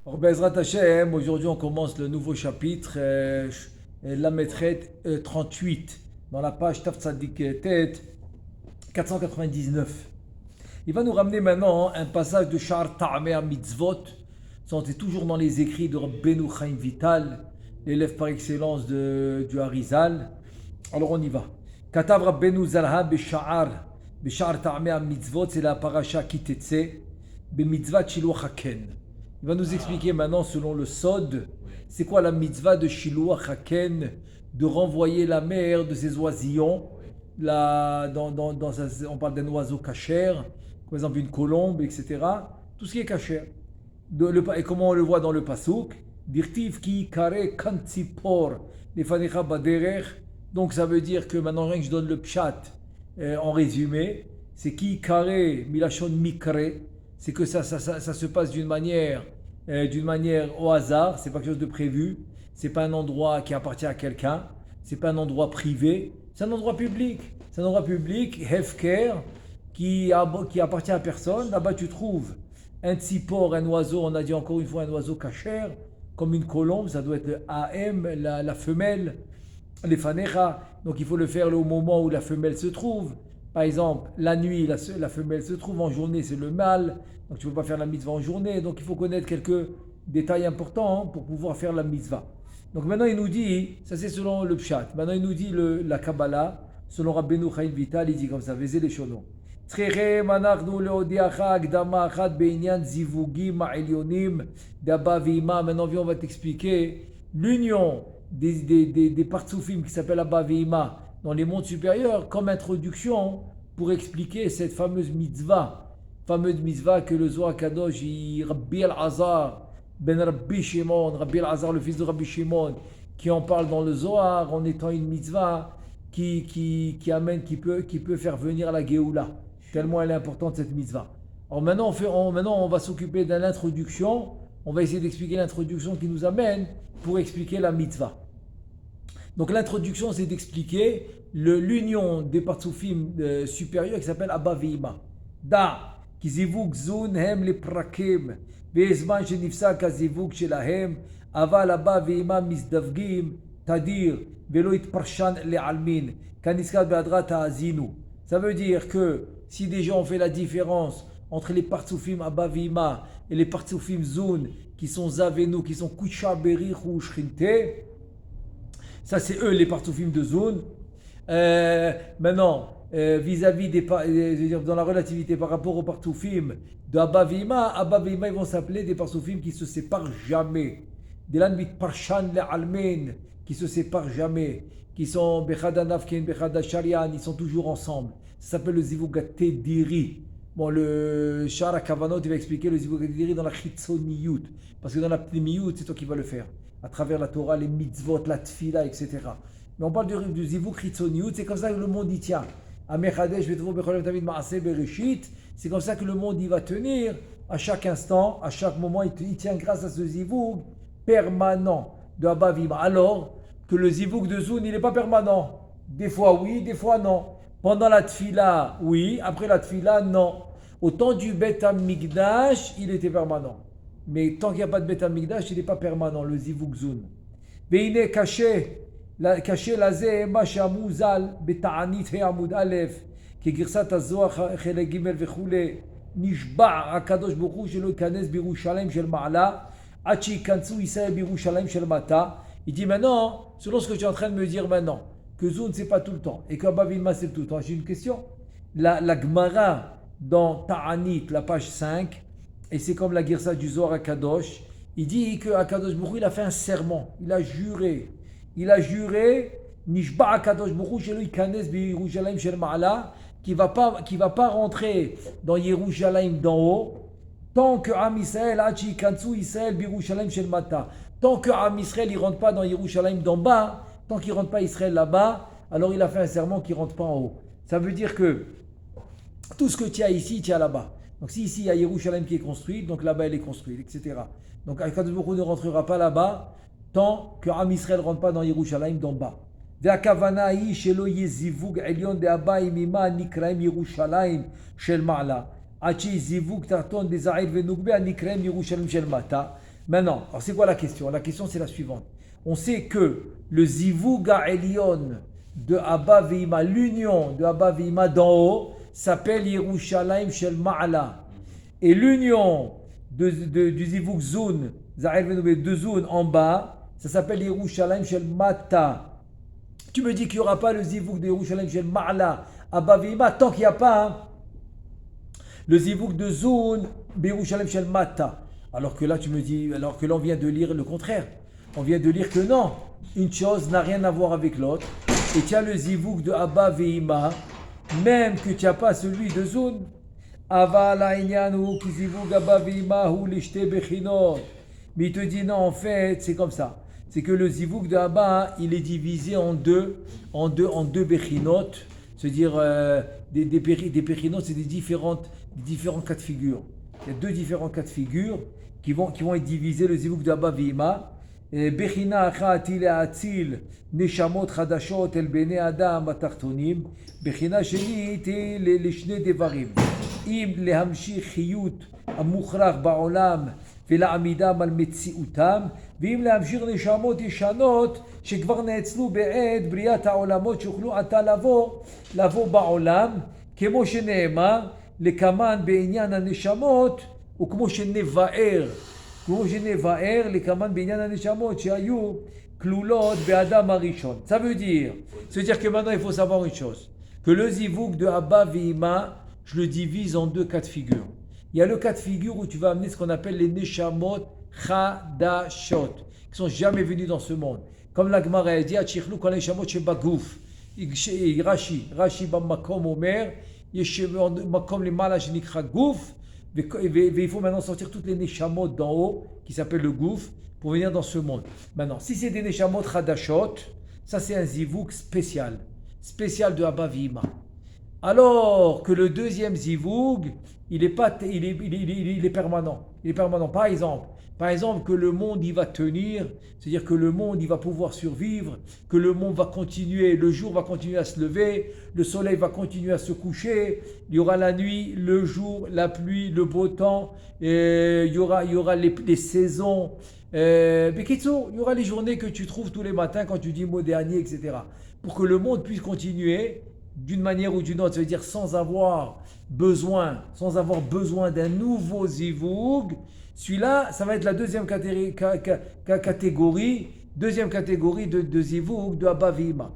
Alors, Bezrat Hashem, aujourd'hui on commence le nouveau chapitre, la maîtrette 38, dans la page Taf Tzadik Tet 499. Il va nous ramener maintenant un passage de Sha'ar Ta'ameh Mitzvot. Ça, on est toujours dans les écrits de Rabbeinu Chaim Vital, l'élève par excellence du Harizal. Alors on y va. Katav Rabbeinu Zalha Besha'ar Ta'ameh Mitzvot, c'est la paracha Kitetse, Bemitzvat Shiluach Haken. Il va nous expliquer maintenant, selon le Sod, c'est quoi la mitzvah de Shiluach Haken, de renvoyer la mère de ses oisillons. On parle d'un oiseau cachère, par exemple une colombe, etc. Tout ce qui est cachère. Et comment on le voit dans le Pasuk, Dirtiv ki kare kantzipor lefanecha baderech. Donc ça veut dire que maintenant, rien que je donne le pshat en résumé, c'est ki kare milachon mikre. C'est que ça se passe d'une manière au hasard, c'est pas quelque chose de prévu, c'est pas un endroit qui appartient à quelqu'un, c'est pas un endroit privé, c'est un endroit public. C'est un endroit public, hefker, qui appartient à personne. Là-bas, tu trouves un tsipor, un oiseau, on a dit encore une fois un oiseau cachère, comme une colombe, ça doit être le AM, la femelle, les fanecha. Donc il faut le faire au moment où la femelle se trouve. Par exemple, la nuit, la femelle se trouve, en journée, c'est le mâle. Donc tu ne peux pas faire la mitzvah en journée. Donc il faut connaître quelques détails importants pour pouvoir faire la mitzvah. Donc maintenant il nous dit, ça c'est selon le pshat. Maintenant il nous dit la Kabbalah, selon Rabbeinu Chaim Vital, il dit comme ça, Vezé les shonon. Maintenant viens, on va t'expliquer l'union des partsoufim qui s'appelle Abba Veima dans les mondes supérieurs comme introduction pour expliquer cette fameuse mitzvah que le Zohar Kadosh, Rabbi Al-Azar, Ben Rabbi Shimon, Rabbi Al-Azar, le fils de Rabbi Shimon, qui en parle dans le Zohar en étant une mitzvah qui peut faire venir la Géoula. Tellement elle est importante cette mitzvah. Alors maintenant on va s'occuper de l'introduction. On va essayer d'expliquer l'introduction qui nous amène pour expliquer la mitzvah. Donc l'introduction, c'est d'expliquer l'union des partsoufim supérieurs qui s'appelle Abba Veima. Da, ki zivug zun hem le prakim, ve'ezman shenifsak ha-zivug shelahem, aval Abba Veima misdavgim, tadir, ve'lo itparshan le'almin, kaniskad be'adrat ha'azinu. Ça veut dire que si déjà on fait la différence entre les partsoufim Abba Veima et les partsoufim Zun, qui sont Zavenu, qui sont Kucha Berich ou Shrinte, ça c'est eux les partsoufim de Zun. Maintenant, vis-à-vis dans la relativité par rapport aux partsoufim de Abba Veima ils vont s'appeler des partsoufim qui se séparent jamais. Des lanbit Parshan le Almen, qui se séparent jamais, qui sont Bechad Anafken, Bechad Sharian, ils sont toujours ensemble. Ça s'appelle le Zivugat Diri. Bon, le Shara Kavanot, il va expliquer le Zivugat Diri dans la Chitzoniyut. Parce que dans la Pnimiyut, c'est toi qui vas le faire. À travers la Torah, les mitzvot, la tfila, etc. Mais on parle du Zivug Chitzoniyut, c'est comme ça que le monde y tient. Amechadesh, Vetvo, Becholem, David, Maaseh, Bereshit. C'est comme ça que le monde y va tenir à chaque instant, à chaque moment. Il tient grâce à ce Zivug permanent de Abba Veima. Alors que le Zivug de Zun, il n'est pas permanent. Des fois oui, des fois non. Pendant la tfila, oui. Après la tfila, non. Au temps du Bet HaMikdash, il était permanent. Mais tant qu'il n'y a pas de Bet HaMikdash, il n'est pas permanent, le Zivug Zun. Veine caché lazé, ma shamu zal, beta'anit he amud alef, ki girsat ha-zohar chelek gimel vechule, nishba' hakadosh baruch hu shelo yikanes birushalayim shel ma'ala, ad sheyikantzu Israël birushalayim shel mata. Il dit maintenant, selon ce que tu es en train de me dire maintenant, que Zun c'est pas tout le temps et qu'Abba Veima c'est tout le temps. J'ai une question. La Gemara dans Ta'anit, la page 5, et c'est comme la Girsa du Zohar Akadosh, il dit que Akadosh Baruch Hu, il a fait un serment, il a juré, Nishba Akadosh Baruch Hu shelo yikanes b'Yerushalayim shel ma'ala, qui va pas rentrer dans Yerushalayim d'en haut, tant que Am Israël, ad sheyikantzu Israël b'Yerushalayim shel mata. Tant que Am Israël ne rentre pas dans Yerushalayim d'en bas, tant qu'il ne rentre pas Israël là-bas, alors il a fait un serment qui ne rentre pas en haut. Ça veut dire que tout ce que tu as ici, tu as là-bas. Donc si ici il y a Yerushalayim qui est construit, donc là-bas elle est construite, etc. Donc Akadosh Baruch Hu ne rentrera pas là-bas tant que Am Israël ne rentre pas dans Yerushalayim d'en bas. והכוונה היא שלא יהיה זיווג עליון דאבא ימימה נקראים ירושלים של מעלה עד שיהיה זיווג תחתון דזעיר ונוגבה נקראים ירושלים של מטה Maintenant, alors c'est quoi la question? La question c'est la suivante. On sait que le Zivug Elyon de Abba Veima, l'union de Abba Veima d'en haut, s'appelle Yerushalayim Shel Ma'ala. Et l'union du Zivug Zun, Zahel Venoube de Zun en bas, ça s'appelle Yerushalayim Shel Mata. Tu me dis qu'il n'y aura pas le Zivug de Yerushalayim Shel Ma'ala, Abba Veima, tant qu'il n'y a pas le Zivug de Zun, Yerushalayim Shel Mata. Alors que là, tu me dis, alors que là, on vient de lire le contraire. On vient de lire que non, une chose n'a rien à voir avec l'autre. Et tu as le Zivug de Abba Veima, même que tu n'as pas celui de Zun. Aval Aïnyanu ki Zivug Abba Veima hu lishte bechinot. Mais il te dit non, en fait, c'est comme ça. C'est que le Zivug de Abba, il est divisé en deux bechinot. C'est-à-dire, des bechinot, c'est des différents cas de figure. Il y a deux différents cas de figure qui vont être divisés, le Zivug de Abba Veima. Bechina achat il atzil neshamot chadashot el bnei adam batachtonim. Bechina shenit leshne devarim. Im lehamshich chiyut המוכרח בעולם ולעמידם על מציאותם, ואם להמשיך נשמות ישנות שכבר נאצלו בעת בריאת העולמות שיוכלו עתה לבוא בעולם, כמו שנאמר לקמן בעניין הנשמות, וכמו שנבאר לקמן בעניין הנשמות שהיו כלולות באדם הראשון. Ça veut dire que maintenant il faut savoir une chose, que le Zivug de Abba Veima, je le divise en deux cas de figure. Il y a le cas de figure où tu vas amener ce qu'on appelle les Neshamot Chadashot, qui sont jamais venus dans ce monde. Comme la Gemara a dit, Achichlu kol Neshamot shebagouf. Rashi bamakom omer, yesh makom lemala shenikra gouf, il faut maintenant sortir toutes les Neshamot d'en haut, qui s'appellent le gouf, pour venir dans ce monde. Maintenant, si c'est des Neshamot Chadashot, ça c'est un Zivug spécial de Abba Veima. Alors que le deuxième Zivug, il est permanent. Il est permanent. Par exemple, que le monde il va tenir, c'est-à-dire que le monde il va pouvoir survivre, que le monde va continuer, le jour va continuer à se lever, le soleil va continuer à se coucher, il y aura la nuit, le jour, la pluie, le beau temps, il y aura les saisons. Bekitso, il y aura les journées que tu trouves tous les matins quand tu dis mot dernier, etc. Pour que le monde puisse continuer d'une manière ou d'une autre, ça veut dire sans avoir besoin d'un nouveau Zivug. Celui-là, ça va être la deuxième catégorie de Zivug de Abba Veima.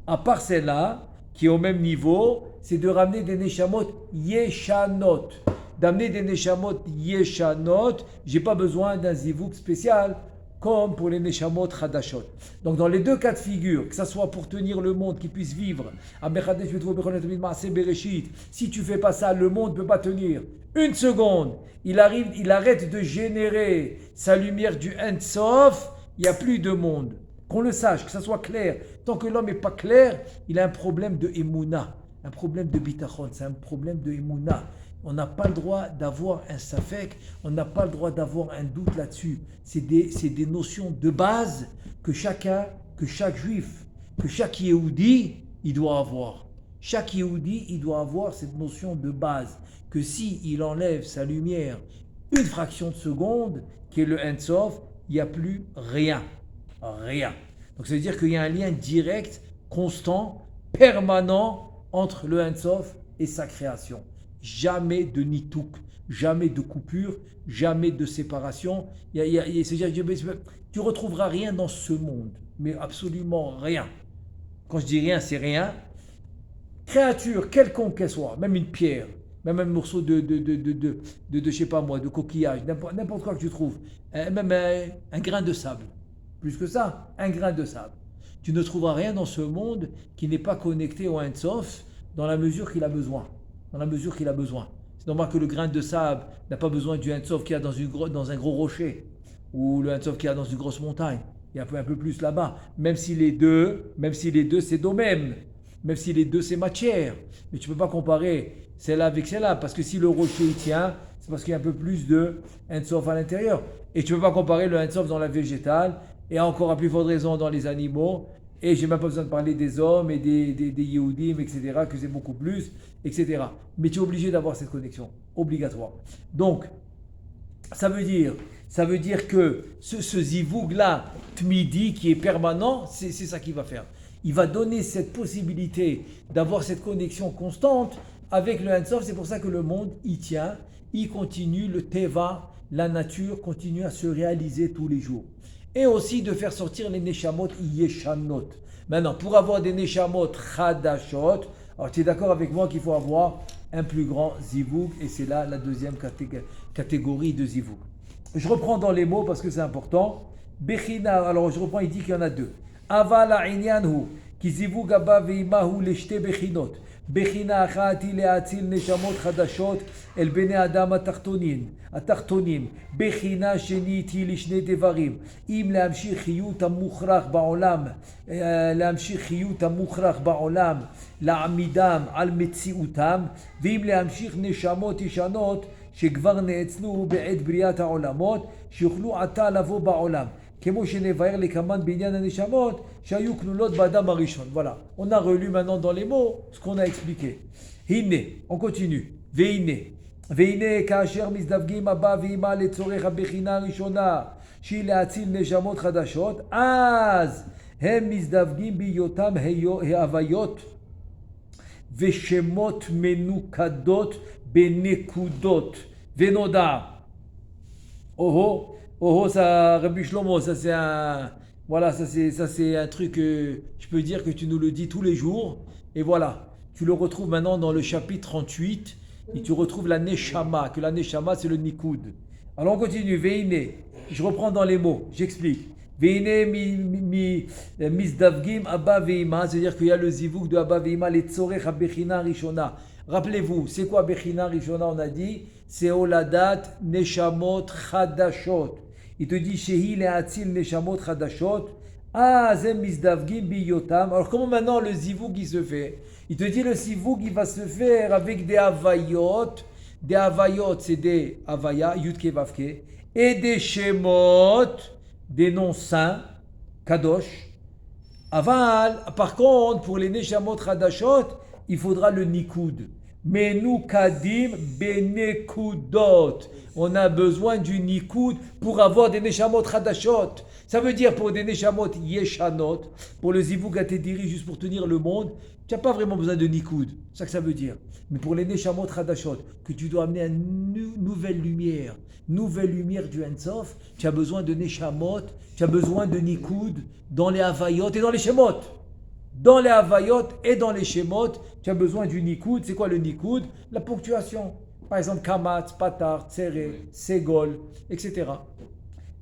À part celle-là, qui est au même niveau, c'est de ramener des Neshamot Yeshanot. D'amener des Neshamot Yeshanot, j'ai pas besoin d'un Zivug spécial comme pour les Neshamot Chadashot. Donc dans les deux cas de figure, que ce soit pour tenir le monde qui puisse vivre, si tu fais pas ça, le monde ne peut pas tenir. Une seconde, il arrête de générer sa lumière du Ein Sof, il n'y a plus de monde. Qu'on le sache, que ça soit clair. Tant que l'homme n'est pas clair, il a un problème de Emouna, un problème de Bitachon, c'est un problème de Emouna. On n'a pas le droit d'avoir un safek, on n'a pas le droit d'avoir un doute là-dessus. C'est des notions de base que chaque juif, que chaque Yehudi, il doit avoir. Chaque Yehudi, il doit avoir cette notion de base, que s'il enlève sa lumière une fraction de seconde, qui est le Ein Sof, il n'y a plus rien. Rien. Donc ça veut dire qu'il y a un lien direct, constant, permanent entre le Ein Sof et sa création. Jamais de nitouk, jamais de coupure, jamais de séparation. C'est-à-dire, tu ne retrouveras rien dans ce monde, mais absolument rien. Quand je dis rien, c'est rien. Créature, quelconque qu'elle soit, même une pierre, même un morceau de je sais pas moi, de coquillage, n'importe quoi que tu trouves, même un grain de sable. Plus que ça, un grain de sable. Tu ne trouveras rien dans ce monde qui n'est pas connecté au Ein Sof dans la mesure qu'il a besoin. C'est normal que le grain de sable n'a pas besoin du Ein Sof qu'il y a dans un gros rocher ou le Ein Sof qu'il y a dans une grosse montagne. Il y a un peu plus là-bas. Même si les deux c'est d'eux-mêmes. Même si les deux c'est matière. Mais tu ne peux pas comparer celle-là avec celle-là. Parce que si le rocher il tient, c'est parce qu'il y a un peu plus de Ein Sof à l'intérieur. Et tu ne peux pas comparer le Ein Sof dans la végétale et encore à plus forte raison dans les animaux. Et je n'ai même pas besoin de parler des hommes et des Yehudim, etc., que c'est beaucoup plus, etc. Mais tu es obligé d'avoir cette connexion, obligatoire. Donc, ça veut dire Ça veut dire que ce zivoug-là, tmidi, qui est permanent, c'est ça qu'il va faire. Il va donner cette possibilité d'avoir cette connexion constante avec le Ein-Sof. C'est pour ça que le monde y tient, il continue, le teva, la nature continue à se réaliser tous les jours. Et aussi de faire sortir les neshamot yeshanot. Maintenant, pour avoir des neshamot chadashot, alors tu es d'accord avec moi qu'il faut avoir un plus grand zivoug, et c'est là la deuxième catégorie de zivoug. Je reprends dans les mots parce que c'est important. Bechina, alors je reprends, il dit qu'il y en a deux. Aval ha'inyanhu, ki zivoug abba ve'imahu leshte bechinot. בחינה אחת היא להאציל נשמות חדשות אל בני אדם התחתונים. בחינה שנית היא לשני דברים. אם להמשיך חיות המוכרח בעולם, להעמידם על מציאותם, ואם להמשיך נשמות ישנות שכבר נאצלו בעת בריאת העולמות, שיוכלו עתה לבוא בעולם. כמו שנבהר לכמן בעניין הנשמות שהיו כלולות באדם הראשון. Voilà, on a relu maintenant dans les mots ce qu'on a expliqué. הנה, on continue. והנה כאשר מזדווגים אבא ואמא לצורך הבחינה הראשונה שהיא להציל נשמות חדשות, אז הם מזדווגים בהיותם הוויות ושמות מנוקדות בנקודות ונודע. Oh, ça, Rabbi Shlomo, ça c'est un, voilà, ça c'est un truc que je peux dire que tu nous le dis tous les jours. Et voilà, tu le retrouves maintenant dans le chapitre 38 et tu retrouves la Neshama, que la Neshama c'est le Nikoud. Alors on continue, Veine, je reprends dans les mots, j'explique. Veine misdavgim abba veima, c'est-à-dire qu'il y a le zivouk de abba veima, les tzorech ha-bechina rishona. Rappelez-vous, c'est quoi bechina rishona, on a dit, c'est oladat neshamot chadashot. Il te dit Shehi le'atzil neshamot chadashot. Ah, zem misdavgim biyotam. Alors, comment maintenant le zivouk il se fait? Il te dit le zivouk il va se faire avec des havayot. Des havayot, c'est des havaya, yudke vavke. Et des shemot, des noms saints, kadosh. Aval, par contre, pour les neshamot chadashot, il faudra le nikoud. Menukadim benekudot. On a besoin du nikoud pour avoir des neshamot chadashot. Ça veut dire pour des neshamot yeshanot, pour le zivouk atediri, juste pour tenir le monde, tu n'as pas vraiment besoin de nikoud. C'est ça que ça veut dire. Mais pour les neshamot chadashot, que tu dois amener une nouvelle lumière du Ein-Sof, tu as besoin de neshamot, tu as besoin de nikoud dans les havayot et dans les shemot. Dans les havayot et dans les shemot, tu as besoin du nikoud. C'est quoi le nikoud? La ponctuation. Par exemple, kamatz, patar, tsere, segol, etc.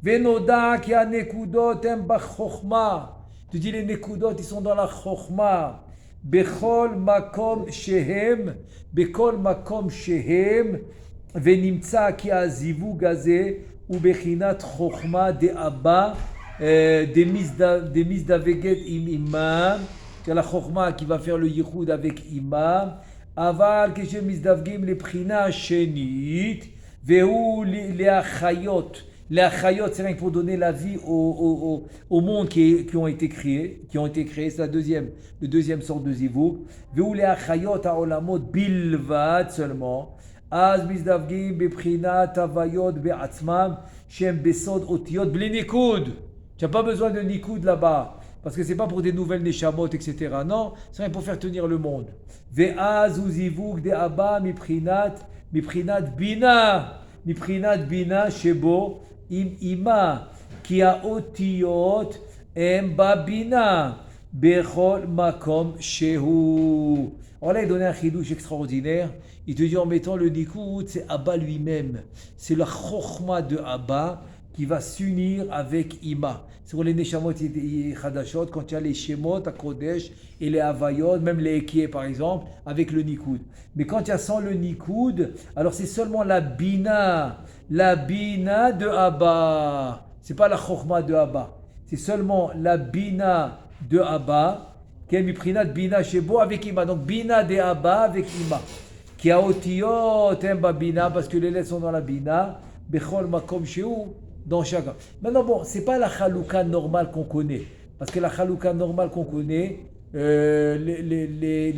Venoda ki a nekudot em bachokma. Tu dis les nekudot, ils sont dans la chokma. Bechol makom shehem, venimtsa ki a zivug haze, ou bechinat chokma de abba, des misdaveget im imam. C'est la chokma qui va faire le yichud avec imam. Aval keshe misdavgim le prina shenit, vehu le achayot. Les achayot, c'est rien que pour donner la vie au monde qui ont été créés. C'est le deuxième sorte de zivug. Vehu le achayot haolamot bilvad seulement. Az misdavgim beprina tavayot be'atzmam shem besod otiot bli nikud. Tu n'as pas besoin de nikoud là-bas, parce que ce n'est pas pour des nouvelles neshamot, etc. Non, c'est rien pour faire tenir le monde. Ve'az ou zivug de abba miprinat bina shebo im ima ki haotiot em babina bechol makom shehu. Alors là, il donnait un chidouche extraordinaire. Il te dit en mettant le nikoud, c'est Abba lui-même. C'est la chokhma de Abba qui va s'unir avec Ima. C'est pour les Neshamot Chadashot, quand il y a les Shemot, à Kodesh, et les Havayot, même les Ekié par exemple, avec le Nikoud. Mais quand il y a sans le Nikoud, alors c'est seulement la Bina de Abba. C'est pas la Chokhma de Abba. C'est seulement la Bina de Abba, qui est Miprinat Bina Shebo avec Ima. Donc Bina de Abba avec Ima. Qui a Otiyot, Bina, parce que les lettres sont dans la Bina, Bechol Makom Shehu, dans chacun. Maintenant, bon, c'est pas la chalouka normale qu'on connaît. Parce que la chalouka normale qu'on connaît, les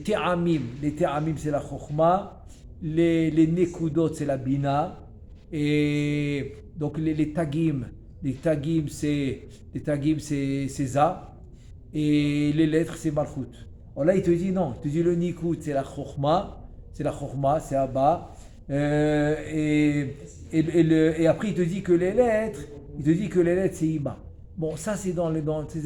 te'amim c'est la chokhma, les nekudot c'est la bina, Et donc les tagim c'est za, et les lettres c'est malchut. Alors là il te dit non, il te dit le nikud c'est la chorma, c'est Abba, et après il te dit que les lettres, c'est Ima. Bon, ça c'est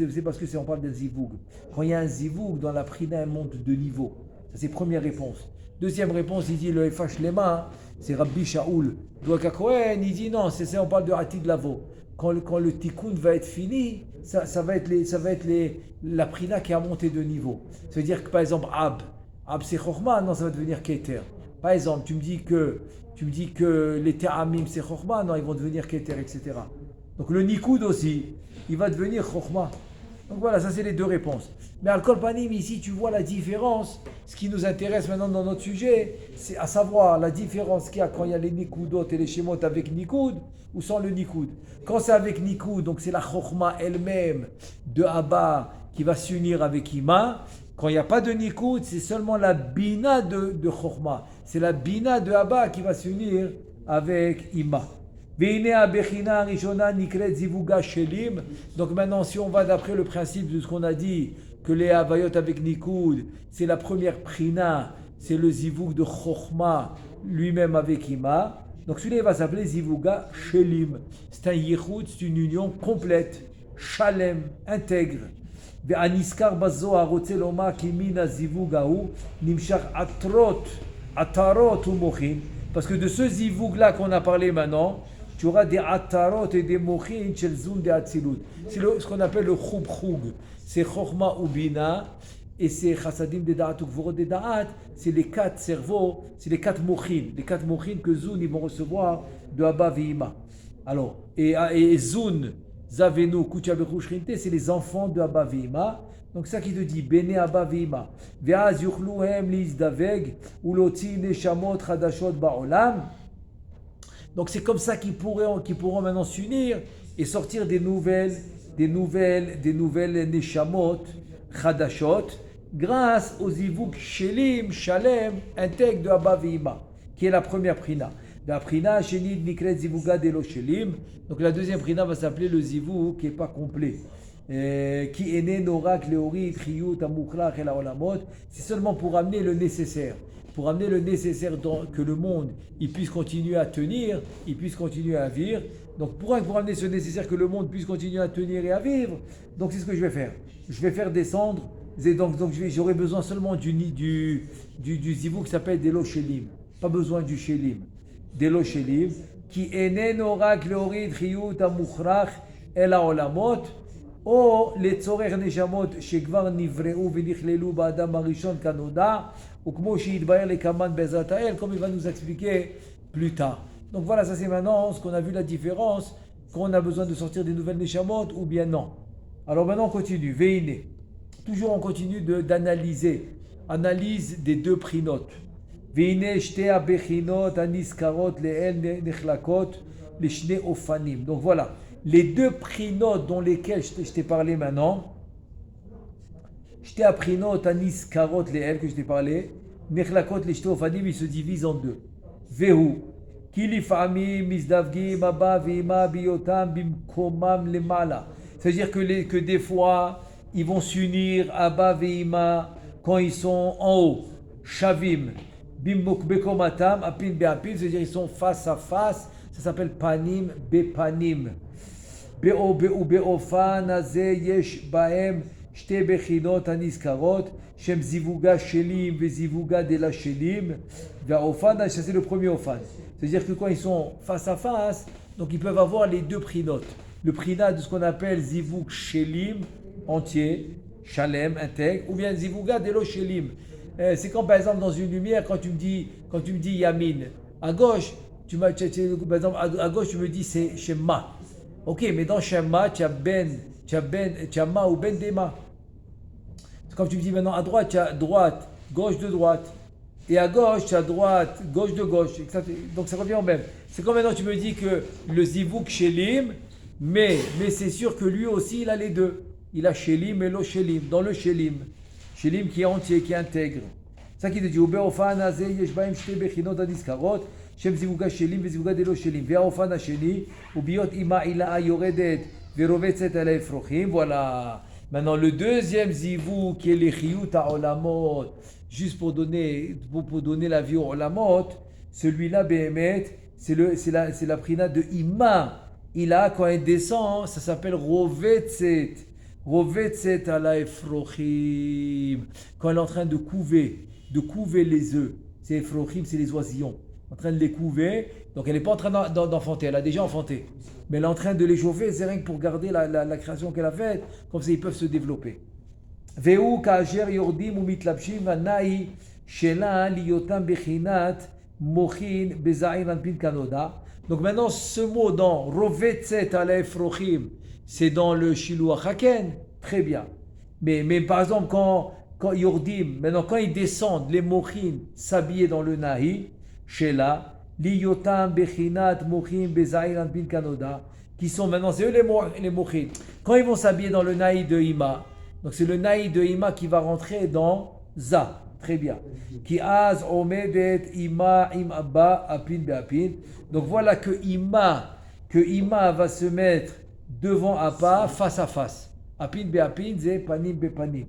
c'est parce que on parle d'un zivoug. Quand il y a un zivoug, dans la prina, elle monte de niveau. Ça c'est première réponse. Deuxième réponse, il dit le Efash Lema, c'est Rabbi Shaoul. Doaka Kohen, il dit non, c'est ça, on parle de Hatid Lavo. Quand le tikkun va être fini, ça va être la prina qui a monté de niveau. Ça veut dire que par exemple, Ab c'est Chokhmah, non, ça va devenir Keter. Par exemple, tu me dis que les Te'amim c'est Chokhmah, non, ils vont devenir Keter, etc. Donc le Nikud aussi, il va devenir Chokhmah. Donc voilà, ça c'est les deux réponses. Mais Al-Kol Panim, ici tu vois la différence. Ce qui nous intéresse maintenant dans notre sujet, c'est à savoir la différence qu'il y a quand il y a les Nikudot et les Shemot avec Nikud ou sans le Nikud. Quand c'est avec Nikud, donc c'est la Chokhmah elle-même de Abba qui va s'unir avec Ima. Quand il n'y a pas de Nikud, c'est seulement la Bina de Chokhmah. C'est la Bina de Abba qui va s'unir avec Ima. Donc maintenant, si on va d'après le principe de ce qu'on a dit, que les Havayot avec Nikud, c'est la première prina, c'est le Zivug de Chokhmah, lui-même avec Ima. Donc celui-là va s'appeler Zivuga Shelim. C'est un yichud, c'est une union complète, shalem, intègre. Ve'aniskar bazohar rotze lomar ki mina zivugahu nimshach atarot ou mochin. Parce que de ce zivug-là qu'on a parlé maintenant, tu auras des atarot et des mochin shel zun de atzilut. C'est ce qu'on appelle le chub chug. C'est chokhmah ou bina, et c'est chassadim de da'at ou gvorot de da'at. C'est les 4 cerveaux, c'est les 4 mochin. Les 4 mochin que zun ils vont recevoir de Abba V'ima. Alors, et zun, Zavenu, Kucha Bechu Shrinte, c'est les enfants de Abba V'ima. Donc ça qui te dit, Bene Abba V'ima. Ve'az yuchluhem lizdaveg, ulotzi neshamot chadashot ba'olam. Donc c'est comme ça qu'ils pourront maintenant s'unir et sortir des nouvelles neshamot chadashot, grâce aux zivuk shelim, shalem, intègre de Abba V'ima, qui est la première prina. La prina shenid nikret zivuga delo shelim. Donc la deuxième prina va s'appeler le zivug qui n'est pas complet. Qui ene norak leori triyut amukhlach el haolamot. C'est seulement pour amener le nécessaire. Pour amener le nécessaire que le monde il puisse continuer à tenir, il puisse continuer à vivre. Donc pour amener ce nécessaire que le monde puisse continuer à tenir et à vivre, donc c'est ce que je vais faire. Je vais faire descendre, et donc j'aurai besoin seulement du zivug qui s'appelle delo shelim. Pas besoin du shelim. Delo shelim, qui enen orak leorid chiyut amukhrach el haolamot, ou les tzorer neshamot shekvar nivreu venichlelu ba'adam harishon kanoda, ou kmo sheitbaer lekaman bezrat ha'el, comme il va nous expliquer plus tard. Donc voilà, ça c'est maintenant ce qu'on a vu la différence, quand on a besoin de sortir des nouvelles neshamot ou bien non. Alors maintenant on continue, veine. Toujours on continue d'analyser, analyse des deux prinotes. Donc voilà, les deux prinotes dont lesquels je t'ai parlé maintenant, Shte aprinot anis karot leel que je t'ai parlé, nechlakot les shte ofanim, ils se divisent en deux. Vehu, ki lifamim mizdavgim abba v'ima biyotam bimkomam lemala. C'est-à-dire que des fois, ils vont s'unir Abba v'ima quand ils sont en haut. Shavim. Bimbok bekomatam, apin beapin, c'est-à-dire ils sont face à face, ça s'appelle panim bepanim. Be'o be'u be'ofan azeh yesh baem shte bechinot aniskarot, shem zivuga shelim vezivuga de la shelim, ve'ofan, ça c'est le premier ofan. C'est-à-dire que quand ils sont face à face, donc ils peuvent avoir les deux prinotes. Le prinat de ce qu'on appelle zivug shelim, entier, shalem, intègre, ou bien zivuga de lo shelim. C'est comme par exemple dans une lumière, quand tu me dis Yamin, à gauche, par exemple, à gauche tu me dis c'est Shema. Ok, mais dans Shema, tu as Ma ou Ben Dema. C'est comme tu me dis maintenant à droite, tu as droite, gauche de droite. Et à gauche, tu as droite, gauche de gauche. Donc ça revient au même. C'est comme maintenant tu me dis que le Zivuk Shelim, mais c'est sûr que lui aussi il a les deux. Il a Shelim et lo Shelim, dans le Shelim. Shelim qui est entier, qui intègre. Ça qui te dit, שם זיווגה שלים וזיווגה דלא שלים. והאופן השני הוא ביות אימה עילאה יורדת ורובצת על האפרוחים. Voilà. Maintenant, le deuxième zivou qui est les chiyut ha'olamot, juste pour donner la vie aux olamot, celui-là, Behemet, c'est la prina de Ima. Il a, quand il descend, ça s'appelle Rovetzet. Rovetzet ala efrochim. Quand elle est en train de couver les œufs. C'est efrochim, c'est les oisillons. En train de les couver. Donc elle n'est pas en train d'enfanter, elle a déjà enfanté. Mais elle est en train de les chauffer, c'est rien que pour garder la création qu'elle a faite. Comme ça, ils peuvent se développer. Veu kajer yordim ou mitlapshim anai shela liyotam bechinat mochin bezaïn anpin kanoda. Donc maintenant, ce mot dans Rovetzet ala efrochim, c'est dans le Shiluach Haken, très bien. Mais par exemple, quand Yordim, maintenant quand ils descendent, les Mochin s'habiller dans le Nahi, Shela, Liyotam Bechinat Mochin Bezaïran Bin Kanoda, qui sont maintenant, c'est eux les Mochin. Quand ils vont s'habiller dans le Nahi de Ima, donc c'est le Nahi de Ima qui va rentrer dans Za. Très bien. Ki az omedet ima im abba apin beapin. Donc voilà que Ima va se mettre devant Abba face à face. Apin beapin ze panim bepanim.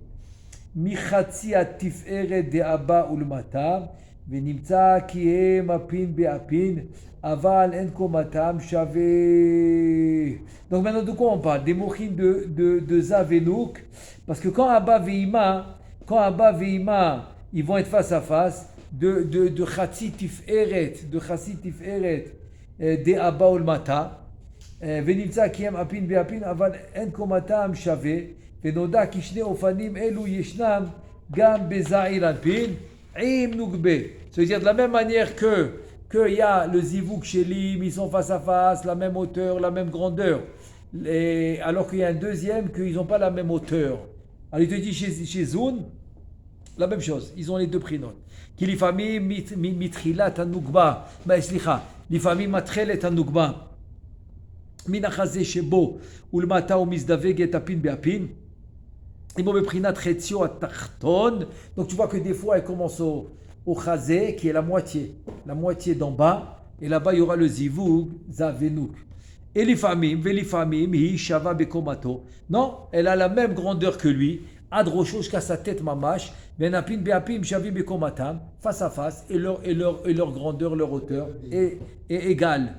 Michatzi atiferet de Abba ulmatam venimtza ki hem apin beapin aval en komatam shave. Donc maintenant de quoi on parle? Des mochines de Zavenouk. Parce que quand Abba veima ils vont être face à face de Chatzi Tiferet, de Abba Ulmata. Venimtza Kiem Apin Beapin, Aval En Komatam Shave, Venoda Kishne Ofanim Elu Yeshnam, Gam Bezaïr Anpin, Im Nugbe. C'est-à-dire de la même manière qu'il y a le Zivouk Shelim, ils sont face à face, la même hauteur, la même grandeur. Alors qu'il y a un deuxième qu'ils n'ont pas la même hauteur. Alors il te dit chez Zoun, la même chose, ils ont les deux prénoms. Qui l'ifami mitrilat anugba, slicha, l'ifami matrelet anugba, minachaze shebo, ulmata ou misdaveget apin beapin, imo beprinat chetzio atachton. Donc tu vois que des fois elle commence au chazé, qui est la moitié d'en bas, et là-bas il y aura le zivug, zavenouk. Et l'ifamim, hi shava bekomato. Non, elle a la même grandeur que lui. Adrocho jusqu'à sa tête mamash, benapin beapim shavim bekomatam, face à face, et leur grandeur, leur hauteur est égale.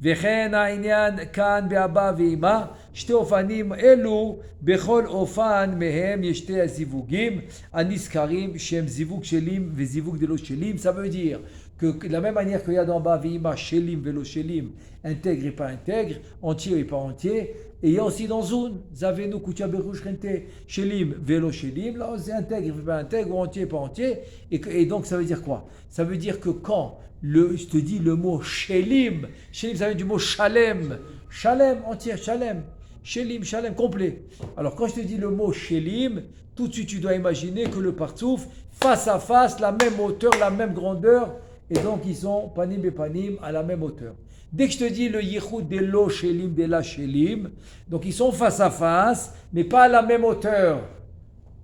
Vechen ha'inyan kan be'aba ve'ima, shte ofanim elu, bechol ofan mehem yeshte azivugim, aniskarim, shem zivug shelim, vezivug delo shelim. Ça veut dire que de la même manière qu'il y a d'en bas ve'ima, shelim, velo shelim, intègre et pas intègre, entier et pas entier. Et il y a aussi dans Zoun, Zavenu, Koutia Berouch Rente, Shelim, Vélo Shelim, là c'est intègre, pas intègre, ou entier, pas entier. Et donc ça veut dire quoi? Ça veut dire que quand je te dis le mot Shelim, ça vient du mot Shalem, Shalem entier, Shalem, Shelim, Shalem complet. Alors quand je te dis le mot Shelim, tout de suite tu dois imaginer que le partsouf, face à face, la même hauteur, la même grandeur, et donc ils sont panim et panim à la même hauteur. Dès que je te dis le yichud de lo shelim, de la shelim, donc ils sont face à face, mais pas à la même hauteur.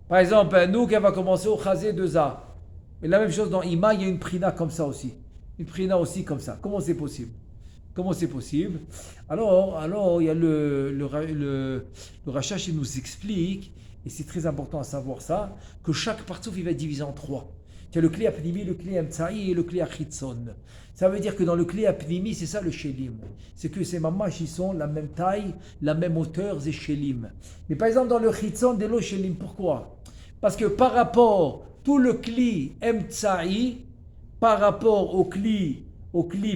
Par exemple, nous, qui va commencer au chazé de za. Et la même chose dans Ima, il y a une prina comme ça aussi. Une prina aussi comme ça. Comment c'est possible? Alors, il y a le Rachash, il nous explique, et c'est très important à savoir ça, que chaque partsouf, il va être divisé en trois. Tu as le kli apnimi, le kli amtsa'i et le kli achitson. Ça veut dire que dans le kli apnimi, c'est ça le shelim. C'est que ces mamash, ils sont la même taille, la même hauteur, c'est shelim. Mais par exemple, dans le chitson, de l'eau shelim, pourquoi? Parce que par rapport, tout le kli amtsa'i, par rapport au kli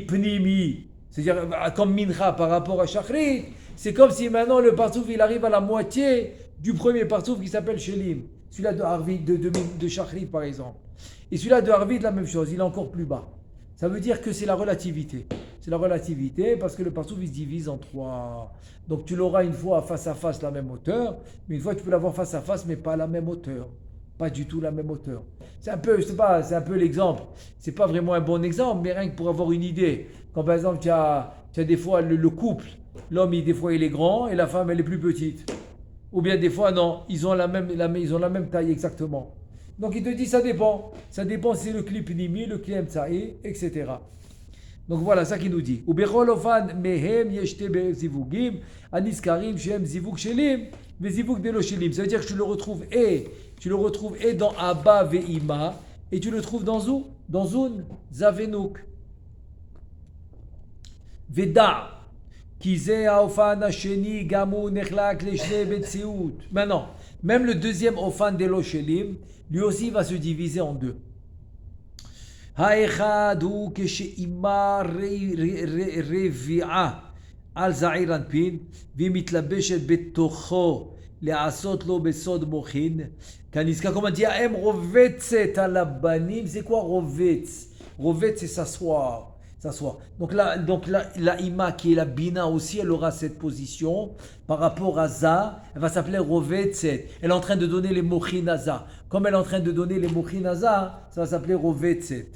pnimi, c'est-à-dire comme mincha par rapport à shachrit, c'est comme si maintenant le partsouf, il arrive à la moitié du premier partsouf qui s'appelle shelim. Celui-là de Harvid, de shachrit par exemple. Et celui-là de Harvid, la même chose, il est encore plus bas. Ça veut dire que c'est la relativité. C'est la relativité parce que le partsouf, il se divise en trois. Donc tu l'auras une fois face à face la même hauteur, mais une fois tu peux l'avoir face à face, mais pas la même hauteur. Pas du tout la même hauteur. C'est un peu, je sais pas, c'est un peu l'exemple. C'est pas vraiment un bon exemple, mais rien que pour avoir une idée. Quand par exemple tu as des fois le couple, l'homme des fois il est grand et la femme elle est plus petite. Ou bien des fois non, ils ont la même taille exactement. Donc il te dit ça dépend. Ça dépend si c'est le clip nimi, le clip mtsa'i, etc. Donc voilà, ça qu'il nous dit. Ou bechol ofan mehem yeshte zivugim, aniskarim shem zivug shelim, ve zivug delo shelim. Ça veut dire que tu le retrouves et dans Abba ve'ima, et tu le trouves dans où? Dans Zun, Zavenouk. Veda. Maintenant, même le deuxième ofan de l'Oshelim, lui aussi va se diviser en deux. האחד הוא כשאימה רביעה על זעיר אנפין והיא מתלבשת בתוכו לעשות לו בסוד מוחין. כנזכר, comme on dit, האם רובצת על הבנים. C'est quoi רובץ? רובץ c'est s'asseoir. Donc la ima qui est la bina aussi, elle aura cette position par rapport à za, elle va s'appeler rovetset. Elle est en train de donner les mochin à za. Comme elle est en train de donner les mochin à za, ça va s'appeler rovetset.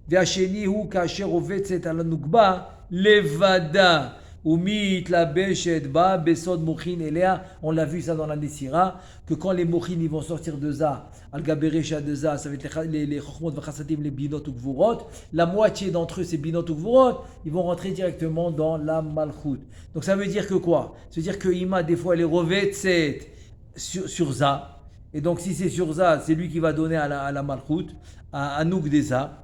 Ve'asheni hu kasher rovetset ala nukba levada. Umit la beshet ba besod mochin elea. On l'a vu ça dans la Nesira, que quand les mochin ils vont sortir de za, al gaberesha de za, ça va être les chokhmot v'chasadim, les binot ou gvurot. La moitié d'entre eux, ces binot ou gvurot, ils vont rentrer directement dans la malchut. Donc ça veut dire que quoi? Ça veut dire que ima des fois elle est rovetset sur za. Et donc si c'est sur za, c'est lui qui va donner à la malchut, à nouk des za.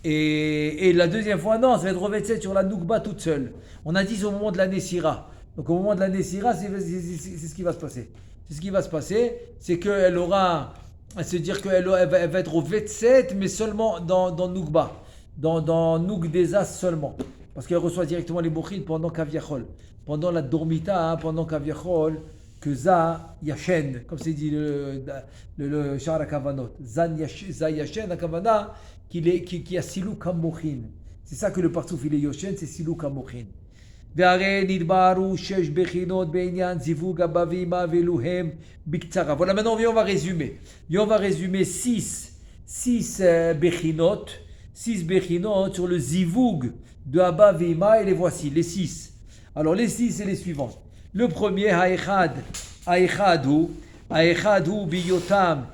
Et la deuxième fois, non, ça va être rovetset sur la noukba toute seule. On a dit au moment de la Nessira. Donc au moment de la Nessira, c'est ce qui va se passer. C'est ce qui va se passer, c'est qu'elle aura, se dire qu'elle va être au Vetset, mais seulement dans Noukba, dans Nouk des As seulement. Parce qu'elle reçoit directement les Mochid pendant Kaviachol. Pendant la Dormita, pendant Kaviachol, que Za Yashen, comme c'est dit le Shara Kavanot. Za Yashen, la Kavana, qui a Silou Kamochin. C'est ça que le partouf il est Yoshen, c'est Silou Kamochin. Voilà, maintenant on va résumer. On va résumer 6 bechinot sur le zivug de Abba Veima, et les voici, les 6. Alors les 6, c'est les suivants. Le premier, Haechadu biyotam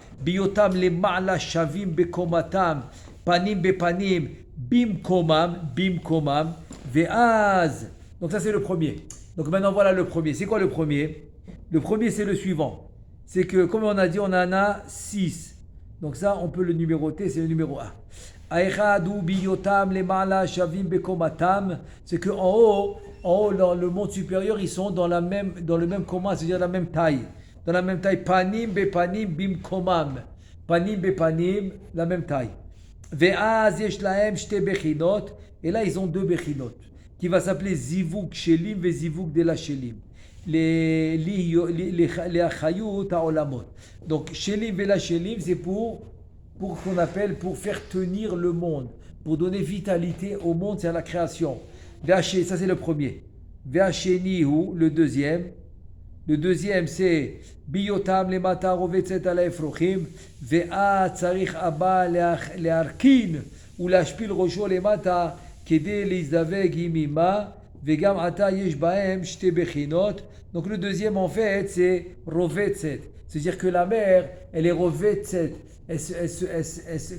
le ma'la shavim bekomatam, panim bepanim, bimkomam, ve'az. Donc ça c'est le premier. Donc maintenant voilà le premier. C'est quoi le premier? Le premier c'est le suivant. C'est que comme on a dit, on en a 6. Donc ça on peut le numéroter, c'est le numéro 1. Aechadu biyotam lemala shavim bekomatam. C'est que en haut dans le monde supérieur, ils sont dans le même coma, c'est-à-dire la même taille. Dans la même taille, panim bepanim bimkomam. Panim bepanim, la même taille. Ve'az yesh lahem shte bechinot. Et là ils ont 2 bechinot, qui va s'appeler Zivug Shelim et Zivug de la Shelim. Les Achayut Ha'olamot. Donc Shelim et la Shelim, c'est pour qu'on appelle, pour faire tenir le monde, pour donner vitalité au monde, c'est à la création. Ve'aché, ça c'est le premier. Ve'achenihu, le deuxième. Le deuxième c'est Biyotam le mata rovetzet ala efrochim. Ve'a tzarich abba le'arkin ou la'ashpil rosho le mata. Donc le deuxième en fait c'est rovetset, c'est-à-dire que la mère elle est rovetset,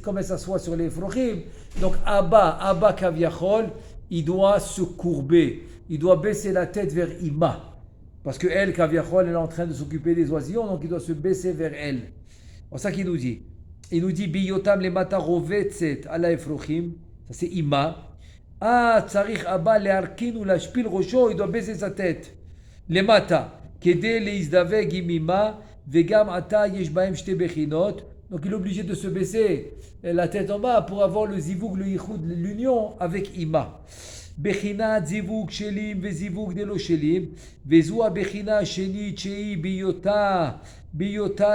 comme elle s'assoit sur les frochim. Donc Abba Kaviachol, il doit se courber, il doit baisser la tête vers Ima, parce que elle Kaviachol elle est en train de s'occuper des oisillons, donc il doit se baisser vers elle. C'est ça qu'il nous dit. Il nous dit biyotam le mata rovetset ala efrochim, ça c'est Ima. Tzarich Abba le'arkin ou la'ashpil rosho, il doit baisser sa tête. Les mata, kede leizdaveg imima, vegam ata yesh bahem shte bechinot. Donc il est obligé de se baisser la tête en bas pour avoir le zivug, le yichud, l'union avec Ima. Bechinat zivug shelim ve zivug de lo shelim, vezua bechina sheni chei biyota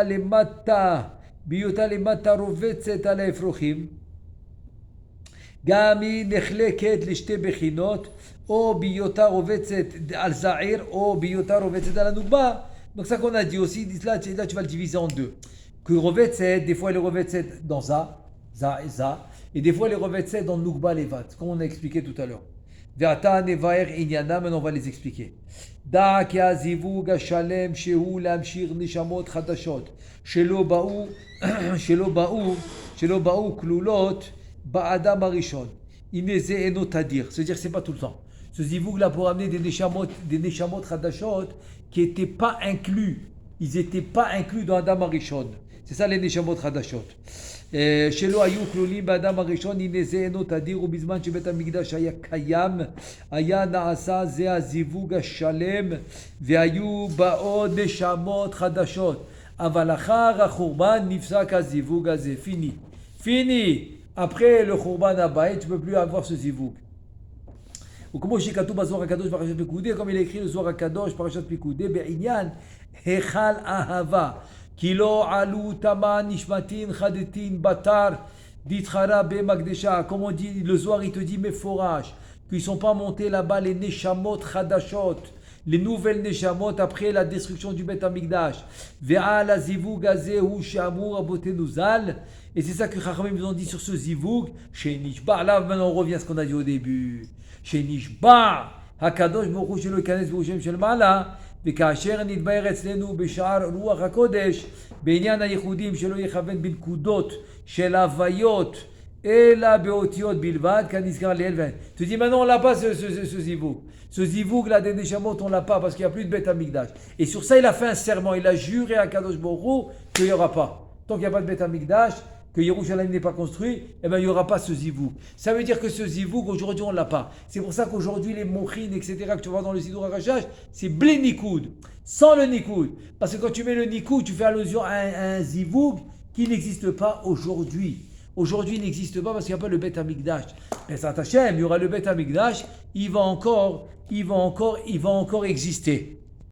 lemata rovetzet ala efrochim. גם היא נחלקת לשתי בחינות, או בהיותה רובצת על זעיר, או בהיותה רובצת על הנוגבה. Donc ça qu'on a dit aussi, là tu vas le diviser en deux. Que rovetzet, des fois elle est rovetzet dans za et za, et des fois elle est rovetzet dans nugba levat, comme on a expliqué tout à l'heure. Ve'ata nevaer inyana, maintenant on va les expliquer. Da ki hazivug hashalem shehu lamshir nishamot chadashot, shelo ba'u klulot Ba'adam Arishon. Ineze enotadir. C'est-à-dire que c'est pas tout le temps. Ce zivoug là pour amener des neshamot hadashot qui n'étaient pas inclus. Ils n'étaient pas inclus dans Adam Arishon. C'est ça les neshamot hadashot. שלא היו כלולים באדם הראשון, הנה זה אינו תדיר, ובזמן שבית המקדש היה קיים, היה נעשה זה הזיווג השלם, והיו באות נשמות חדשות. אבל אחר החורבן נפסק הזיווג הזה. פיני. Après le Khurban Abayit, tu ne peux plus avoir ce zivoug. Ou comme chez Katou Bazor Akadosh Parashat Pikoudé, comme il a écrit le Zohar Akadosh Parashat Pikoudé, Be'inyan Hechal Ahava, Kilo Alu Tama Nishmatin Chadetin Batar Ditchara Be Magdesha. Comme on dit, le Zohar il te dit mes forages, qu'ils ne sont pas montés là-bas les Neshamot Chadashot, les nouvelles Neshamot après la destruction du Bet Amikdash. Ve'al Azivug Azeh Shamur Abotenu Zal. Et c'est ça que Chachamim nous ont dit sur ce zivoug. Chez Nishba, là maintenant on revient à ce qu'on a dit au début. Chez Nishba, Hakadosh Baruch Hu shelo yikanes b'Rushem shel Ma'ala, וכאשר נתבהר אצלנו בשער רוח הקודש, בעניין הייחודים שלא יכוון בנקודות של הוויות, אלא באותיות בלבד, כנזכר לעיל והן. Tu dis maintenant on l'a pas ce zivoug. Ce zivoug là des Neshamot on l'a pas parce qu'il n'y a plus de Beth Amikdash. Et sur ça il a fait un serment, il a juré à Kadosh Baruch Hu qu'il n'y aura pas. Tant qu'il n'y a pas de Beth Amikdash, que Yerushalayim n'est pas construit, eh ben, il n'y aura pas ce zivoug. Ça veut dire que ce zivoug, aujourd'hui, on ne l'a pas. C'est pour ça qu'aujourd'hui, les mochines, etc., que tu vois dans le Sidour Arachage, c'est blé nikoud, sans le nikoud. Parce que quand tu mets le nikoud, tu fais allusion à un zivoug qui n'existe pas aujourd'hui. Aujourd'hui, il n'existe pas parce qu'il n'y a pas le Bet Amikdash. Mais ça t'achève, il y aura le Bet Amikdash, il va encore exister.